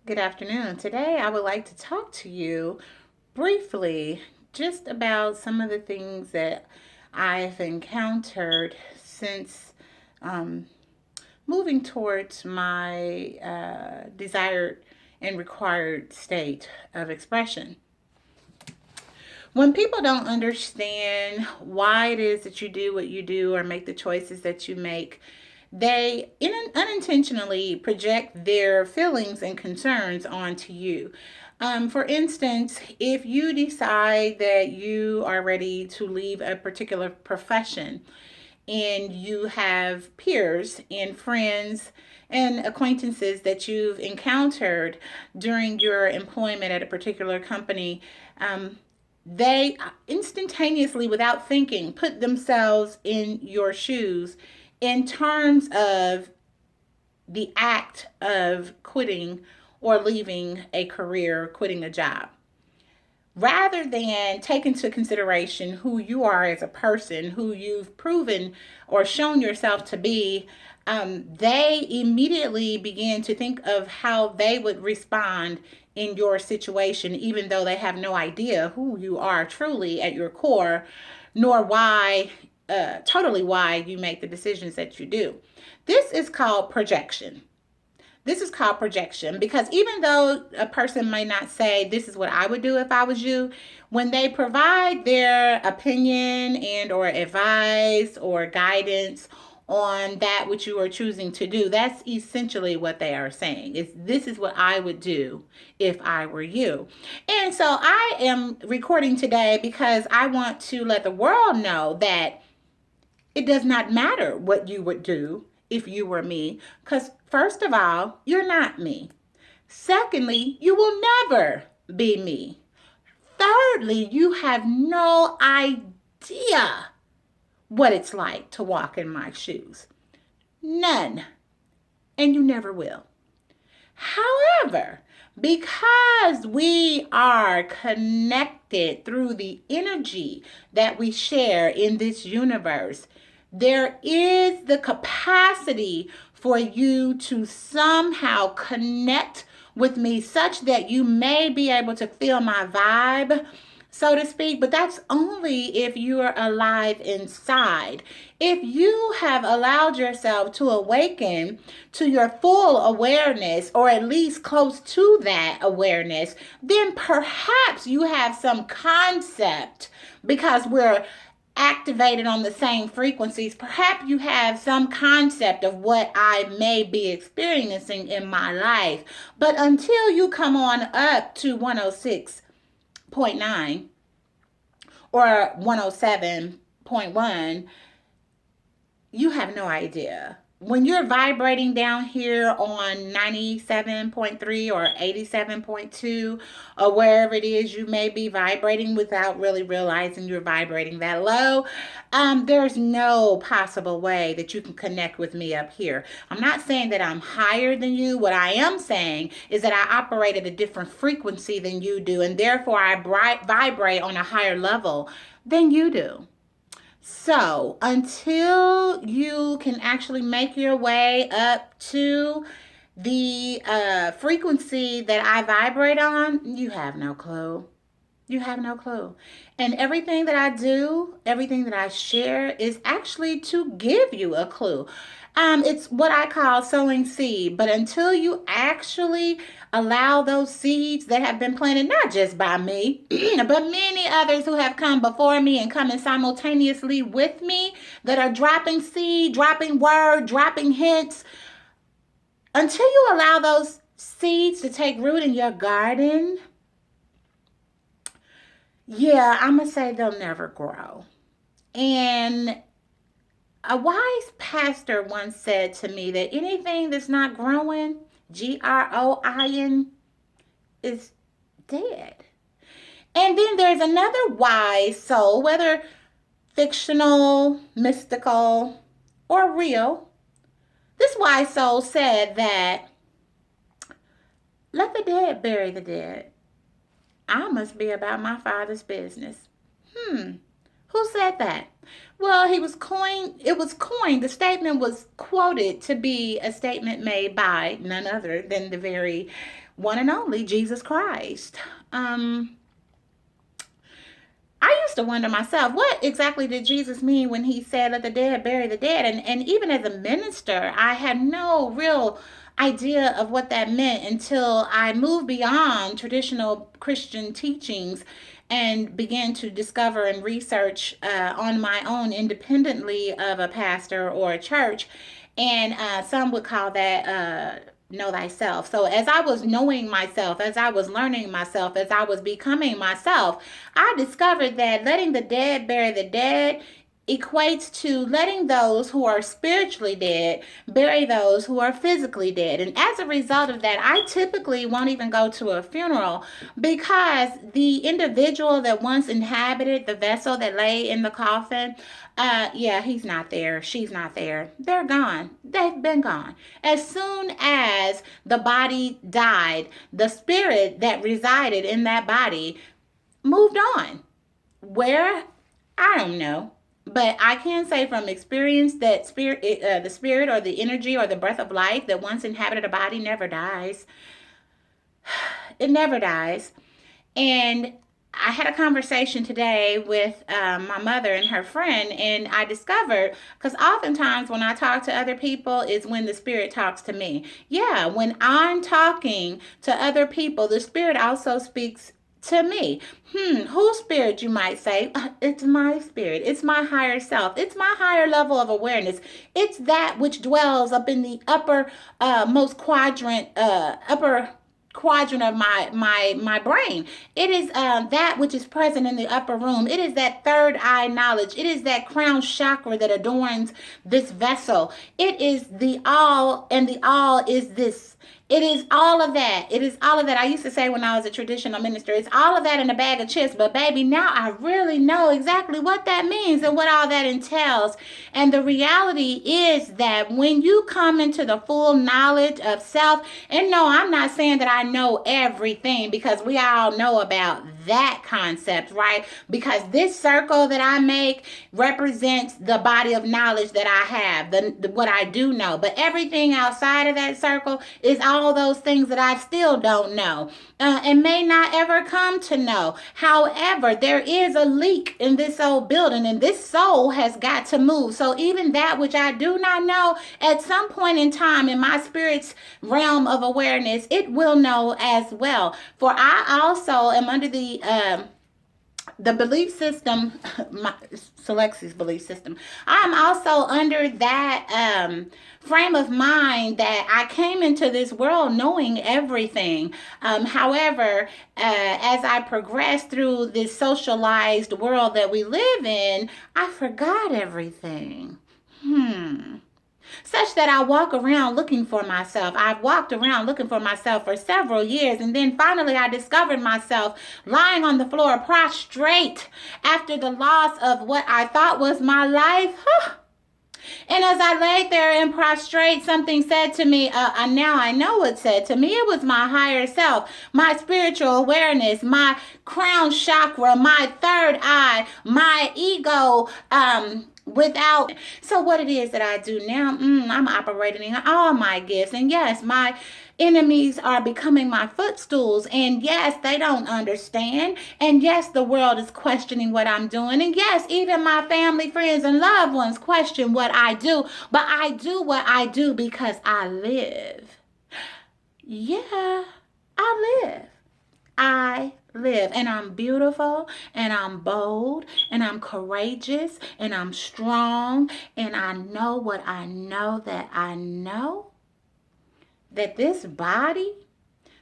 Good afternoon. Today, I would like to talk to you briefly just about some of the things that I've encountered since um, moving towards my desired and required state of expression. When people don't understand why it is that you do what you do or make the choices that you make, they unintentionally project their feelings and concerns onto you. For instance, if you decide that you are ready to leave a particular profession and you have peers and friends and acquaintances that you've encountered during your employment at a particular company, they instantaneously, without thinking, put themselves in your shoes in terms of the act of quitting or leaving a career, quitting a job. Rather than take into consideration who you are as a person, who you've proven or shown yourself to be, they immediately begin to think of how they would respond in your situation, even though they have no idea who you are truly at your core, nor totally why you make the decisions that you do. This is called projection. This is called projection because even though a person may not say this is what I would do if I was you, when they provide their opinion and or advice or guidance on that which you are choosing to do, that's essentially what they are saying. Is this is what I would do if I were you. And so I am recording today because I want to let the world know that it does not matter what you would do if you were me, because first of all, you're not me. Secondly, you will never be me. Thirdly, you have no idea what it's like to walk in my shoes. None. And you never will. However, because we are connected through the energy that we share in this universe, there is the capacity for you to somehow connect with me such that you may be able to feel my vibe, so to speak, but that's only if you are alive inside. If you have allowed yourself to awaken to your full awareness, or at least close to that awareness, then perhaps you have some concept because we're activated on the same frequencies. Perhaps you have some concept of what I may be experiencing in my life. But until you come on up to 106.9 or 107.1, you have no idea. When you're vibrating down here on 97.3 or 87.2 or wherever it is you may be vibrating without really realizing you're vibrating that low, there's no possible way that you can connect with me up here. I'm not saying that I'm higher than you. What I am saying is that I operate at a different frequency than you do, and therefore I vibrate on a higher level than you do. So, until you can actually make your way up to the frequency that I vibrate on, you have no clue. You have no clue. And everything that I do, everything that I share is actually to give you a clue. It's what I call sowing seed. But until you actually allow those seeds that have been planted, not just by me, but many others who have come before me and coming simultaneously with me that are dropping seed, dropping word, dropping hints, until you allow those seeds to take root in your garden, yeah, I'm going to say they'll never grow. And a wise pastor once said to me that anything that's not growing, GROIN, is dead. And then there's another wise soul, whether fictional, mystical, or real. This wise soul said that let the dead bury the dead. I must be about my father's business. Who said that? Well, it was coined, the statement was quoted to be a statement made by none other than the very one and only Jesus Christ. Um, I used to wonder myself, what exactly did Jesus mean when he said, let the dead bury the dead? And even as a minister, I had no real idea of what that meant until I moved beyond traditional Christian teachings and began to discover and research on my own independently of a pastor or a church. And some would call that know thyself. So as I was knowing myself, as I was learning myself, as I was becoming myself, I discovered that letting the dead bury the dead equates to letting those who are spiritually dead bury those who are physically dead. And as a result of that, I typically won't even go to a funeral because the individual that once inhabited the vessel that lay in the coffin, yeah, he's not there. She's not there. They're gone. They've been gone. As soon as the body died, the spirit that resided in that body moved on. Where? I don't know. But I can say from experience that the spirit or the energy or the breath of life that once inhabited a body never dies. It never dies. And I had a conversation today with my mother and her friend, and I discovered, because oftentimes when I talk to other people is when the spirit talks to me. Yeah, when I'm talking to other people, the spirit also speaks to me. Whose spirit, you might say? It's my spirit. It's my higher self. It's my higher level of awareness. It's that which dwells up in the upper most quadrant, upper quadrant of my brain. It is that which is present in the upper room. It is that third eye knowledge. It is that crown chakra that adorns this vessel. It is the all, and the all is this. It is all of that. It is all of that. I used to say when I was a traditional minister, it's all of that in a bag of chips. But baby, now I really know exactly what that means and what all that entails. And the reality is that when you come into the full knowledge of self, and no, I'm not saying that I know everything, because we all know about that concept, right? Because this circle that I make represents the body of knowledge that I have, what I do know. But everything outside of that circle is all those things that I still don't know and may not ever come to know. However, there is a leak in this old building, and this soul has got to move. So even that which I do not know, at some point in time in my spirit's realm of awareness, it will know as well. For I also am under the belief system, my CeleXy's belief system. I'm also under that frame of mind that I came into this world knowing everything. However, as I progressed through this socialized world that we live in, I forgot everything. Such that I walk around looking for myself. I've walked around looking for myself for several years, and then finally I discovered myself lying on the floor prostrate after the loss of what I thought was my life. And as I laid there in prostrate, something said to me, now I know what said to me. It was my higher self, my spiritual awareness, my crown chakra, my third eye, my ego, without. So what it is that I do now, I'm operating in all my gifts. And yes, my enemies are becoming my footstools. And yes, they don't understand. And yes, the world is questioning what I'm doing. And yes, even my family, friends, and loved ones question what I do. But I do what I do because I live. Yeah, I live. I live, and I'm beautiful, and I'm bold, and I'm courageous, and I'm strong, and I know what I know that I know, that this body,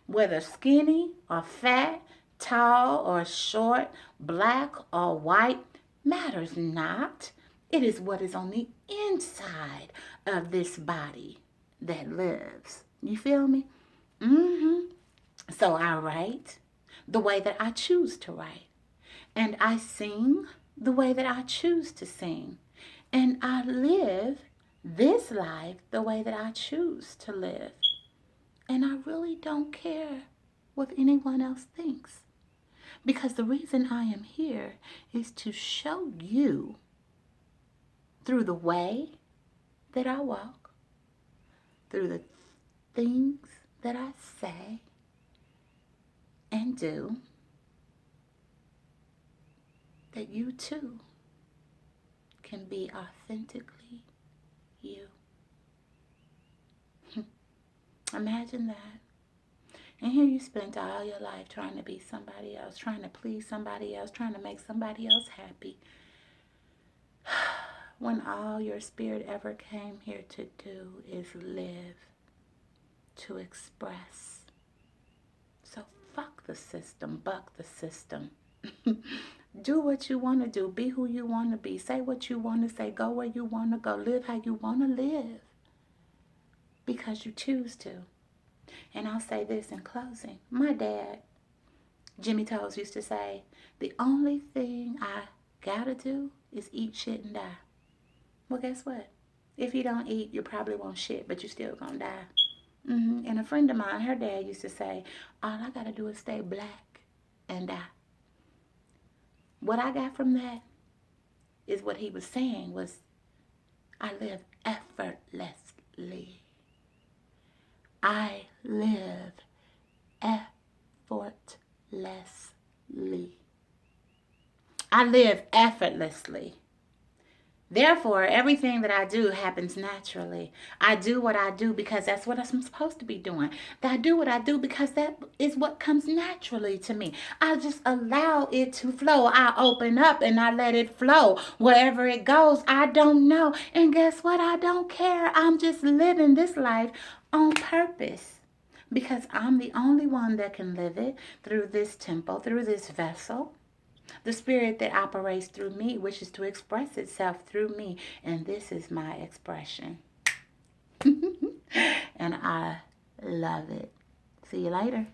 whether skinny or fat, tall or short, black or white, matters not. It is what is on the inside of this body that lives. You feel me? So I write the way that I choose to write. And I sing the way that I choose to sing. And I live this life the way that I choose to live. And I really don't care what anyone else thinks. Because the reason I am here is to show you through the way that I walk, through the things that I say and do, that you too can be authentically you. Imagine that. And here you spent all your life trying to be somebody else, trying to please somebody else, trying to make somebody else happy. When all your spirit ever came here to do is live, to express. So fuck the system, buck the system. Do what you want to do. Be who you want to be. Say what you want to say. Go where you want to go. Live how you want to live. Because you choose to. And I'll say this in closing. My dad, Jimmy Toes, used to say, the only thing I gotta do is eat shit and die. Well, guess what? If you don't eat, you probably won't shit, but you still gonna die. And a friend of mine, her dad used to say, all I gotta do is stay black and die. What I got from that is what he was saying was, I live effortlessly. I live effortlessly. I live effortlessly. Therefore, everything that I do happens naturally. I do what I do because that's what I'm supposed to be doing. I do what I do because that is what comes naturally to me. I just allow it to flow. I open up and I let it flow. Wherever it goes, I don't know. And guess what? I don't care. I'm just living this life on purpose. Because I'm the only one that can live it through this temple, through this vessel. The spirit that operates through me wishes to express itself through me. And this is my expression. And I love it. See you later.